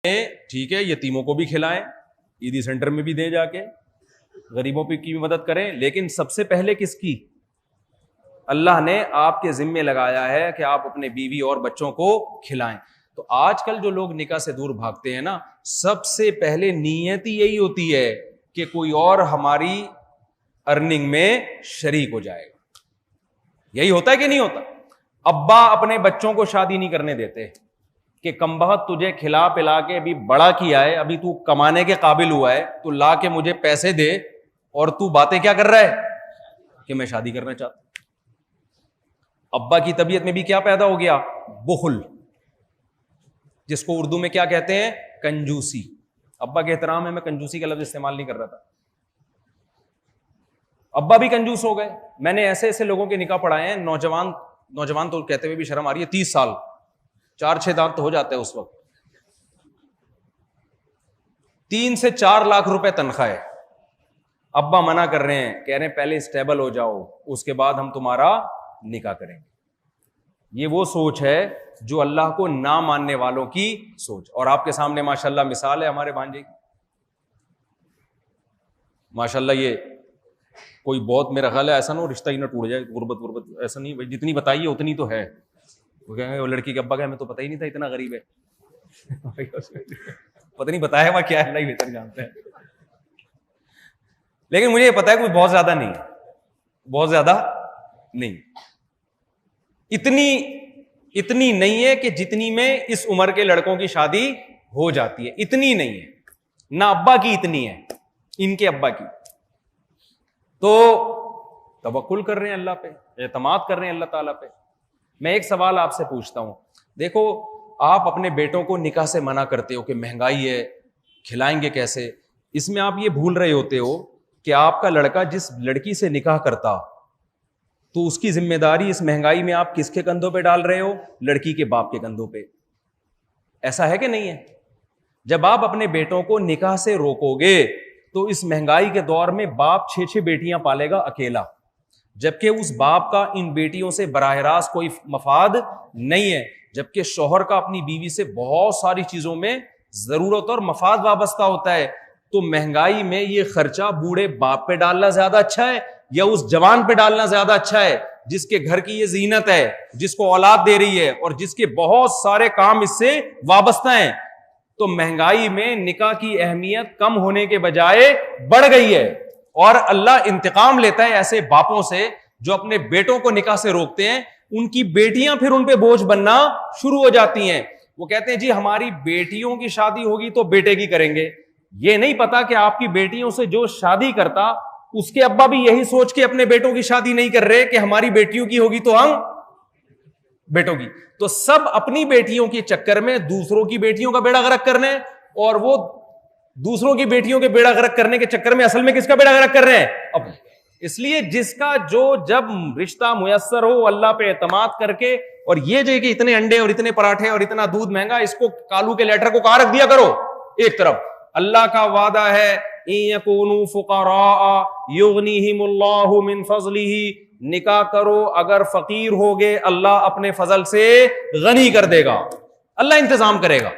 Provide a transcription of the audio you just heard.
ٹھیک ہے یتیموں کو بھی کھلائیں, عیدی سینٹر میں بھی دیں, جا کے غریبوں کی بھی مدد کریں, لیکن سب سے پہلے کس کی؟ اللہ نے آپ کے ذمے لگایا ہے کہ آپ اپنے بیوی اور بچوں کو کھلائیں. تو آج کل جو لوگ نکاح سے دور بھاگتے ہیں نا, سب سے پہلے نیت ہی یہی ہوتی ہے کہ کوئی اور ہماری ارننگ میں شریک ہو جائے گا. یہی ہوتا ہے کہ نہیں ہوتا؟ ابا اپنے بچوں کو شادی نہیں کرنے دیتے کہ کمبخت تجھے کھلا پلا کے ابھی بڑا کیا ہے, ابھی تو کمانے کے قابل ہوا ہے, تو لا کے مجھے پیسے دے, اور تو باتیں کیا کر رہا ہے کہ میں شادی کرنا چاہتا ہوں. ابا کی طبیعت میں بھی کیا پیدا ہو گیا؟ بخل, جس کو اردو میں کیا کہتے ہیں؟ کنجوسی. ابا کے احترام میں کنجوسی کا لفظ استعمال نہیں کر رہا تھا. ابا بھی کنجوس ہو گئے. میں نے ایسے ایسے لوگوں کے نکاح پڑھائے ہیں, نوجوان تو کہتے ہوئے بھی شرم آ رہی ہے, 30 سال 4-6 دانت تو ہو جاتے ہیں اس وقت, 3 سے 4 لاکھ روپے تنخواہ ہے. ابا منع کر رہے ہیں, کہہ رہے ہیں پہلے اسٹیبل ہو جاؤ, اس کے بعد ہم تمہارا نکاح کریں گے. یہ وہ سوچ ہے جو اللہ کو نہ ماننے والوں کی سوچ. اور آپ کے سامنے ماشاءاللہ مثال ہے ہمارے بھانجے کی, ماشاءاللہ. یہ کوئی بہت میرا خیال ہے ایسا نہ ہو رشتہ ہی نہ ٹوٹ جائے, غربت ایسا نہیں, جتنی بتائیے اتنی تو ہے. وہ کہیں گے وہ لڑکی کے ابا کا ہمیں تو پتہ ہی نہیں تھا اتنا غریب ہے, پتہ نہیں بتایا ہوا کیا ہے, اللہ ہی بہتر جانتے ہیں. لیکن مجھے یہ پتا ہے کوئی بہت زیادہ نہیں, بہت زیادہ نہیں, اتنی نہیں ہے کہ جتنی میں اس عمر کے لڑکوں کی شادی ہو جاتی ہے, اتنی نہیں ہے. نہ ابا کی اتنی ہے, ان کے ابا کی. تو توکل کر رہے ہیں اللہ پہ, اعتماد کر رہے ہیں اللہ تعالیٰ پہ. میں ایک سوال آپ سے پوچھتا ہوں, دیکھو آپ اپنے بیٹوں کو نکاح سے منع کرتے ہو کہ مہنگائی ہے, کھلائیں گے کیسے. اس میں آپ یہ بھول رہے ہوتے ہو کہ آپ کا لڑکا جس لڑکی سے نکاح کرتا تو اس کی ذمہ داری اس مہنگائی میں آپ کس کے کندھوں پہ ڈال رہے ہو؟ لڑکی کے باپ کے کندھوں پہ. ایسا ہے کہ نہیں ہے؟ جب آپ اپنے بیٹوں کو نکاح سے روکو گے تو اس مہنگائی کے دور میں باپ 6 بیٹیاں پالے گا اکیلا, جبکہ اس باپ کا ان بیٹیوں سے براہ راست کوئی مفاد نہیں ہے, جبکہ شوہر کا اپنی بیوی سے بہت ساری چیزوں میں ضرورت اور مفاد وابستہ ہوتا ہے. تو مہنگائی میں یہ خرچہ بوڑھے باپ پہ ڈالنا زیادہ اچھا ہے یا اس جوان پہ ڈالنا زیادہ اچھا ہے جس کے گھر کی یہ زینت ہے, جس کو اولاد دے رہی ہے اور جس کے بہت سارے کام اس سے وابستہ ہیں؟ تو مہنگائی میں نکاح کی اہمیت کم ہونے کے بجائے بڑھ گئی ہے, اور اللہ انتقام لیتا ہے ایسے باپوں سے جو اپنے بیٹوں کو نکاح سے روکتے ہیں. ان کی بیٹیاں پھر ان پہ بوجھ بننا شروع ہو جاتی ہیں. وہ کہتے ہیں جی ہماری بیٹیوں کی شادی ہوگی تو بیٹے کی کریں گے. یہ نہیں پتا کہ آپ کی بیٹیوں سے جو شادی کرتا اس کے ابا بھی یہی سوچ کے اپنے بیٹوں کی شادی نہیں کر رہے کہ ہماری بیٹیوں کی ہوگی تو ہم بیٹوں کی. تو سب اپنی بیٹیوں کے چکر میں دوسروں کی بیٹیوں کا بیڑا غرق کرنے ہیں, اور وہ دوسروں کی بیٹیوں کے بیڑا غرق کرنے کے چکر میں اصل میں کس کا بیڑا غرق کر رہے ہیں؟ اب اس لیے جس کا جو جب رشتہ میسر ہو اللہ پہ اعتماد کر کے, اور یہ جو کہ اتنے انڈے اور اتنے پراٹھے اور اتنا دودھ مہنگا, اس کو کالو کے لیٹر کو کہاں رکھ دیا کرو ایک طرف. اللہ کا وعدہ ہے ان یکونوا فقراء یغنیہم اللہ من فضلہ, نکاح کرو اگر فقیر ہوگے اللہ اپنے فضل سے غنی کر دے گا, اللہ انتظام کرے گا.